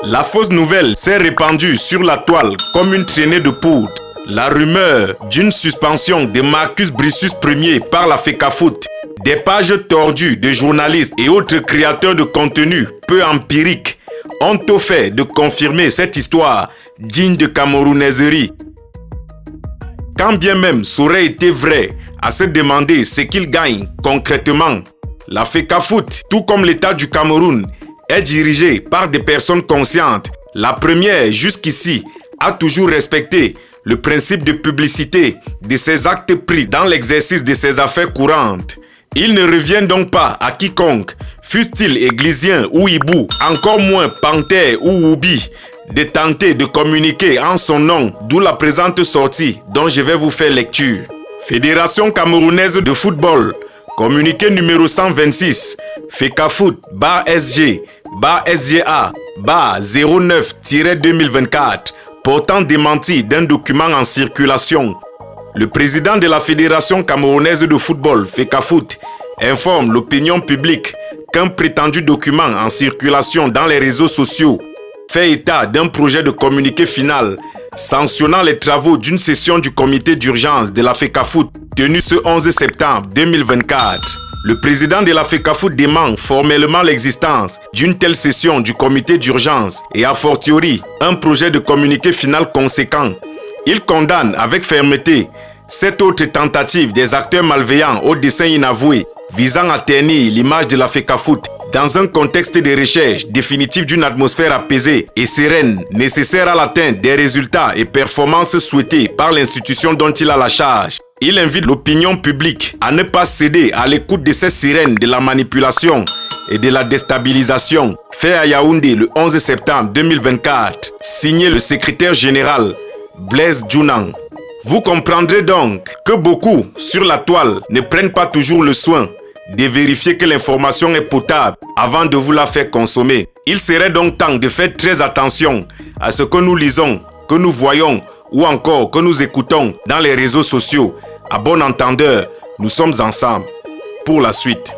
La fausse nouvelle s'est répandue sur la toile comme une traînée de poudre. La rumeur d'une suspension de Marcus Brissus Ier par la FECAFOOT, des pages tordues de journalistes et autres créateurs de contenu peu empiriques ont au fait de confirmer cette histoire digne de camerounaiserie. Quand bien même ça aurait été vrai, à se demander ce qu'il gagne concrètement. La FECAFOOT, tout comme l'État du Cameroun, est dirigée par des personnes conscientes. La première, jusqu'ici, a toujours respecté le principe de publicité de ses actes pris dans l'exercice de ses affaires courantes. Il ne revient donc pas à quiconque, fût-il églysien ou hibou, encore moins panthère ou oubi, de tenter de communiquer en son nom, d'où la présente sortie dont je vais vous faire lecture. Fédération camerounaise de football, communiqué numéro 126, FECAFOOT-SG, SGA, 09-2024, portant démenti d'un document en circulation. Le président de la Fédération camerounaise de football, FECAFOOT, informe l'opinion publique qu'un prétendu document en circulation dans les réseaux sociaux fait état d'un projet de communiqué final sanctionnant les travaux d'une session du comité d'urgence de la FECAFOOT tenue ce 11 septembre 2024. Le président de la FECAFOOT dément formellement l'existence d'une telle session du comité d'urgence et a fortiori un projet de communiqué final conséquent. Il condamne avec fermeté cette autre tentative des acteurs malveillants au dessein inavoué visant à ternir l'image de la FECAFOOT dans un contexte de recherche définitive d'une atmosphère apaisée et sereine nécessaire à l'atteinte des résultats et performances souhaités par l'institution dont il a la charge. Il invite l'opinion publique à ne pas céder à l'écoute de ces sirènes de la manipulation et de la déstabilisation. Fait à Yaoundé le 11 septembre 2024, signé le secrétaire général Blaise Djounang. Vous comprendrez donc que beaucoup sur la toile ne prennent pas toujours le soin de vérifier que l'information est potable avant de vous la faire consommer. Il serait donc temps de faire très attention à ce que nous lisons, que nous voyons ou encore que nous écoutons dans les réseaux sociaux. À bon entendeur, nous sommes ensemble pour la suite.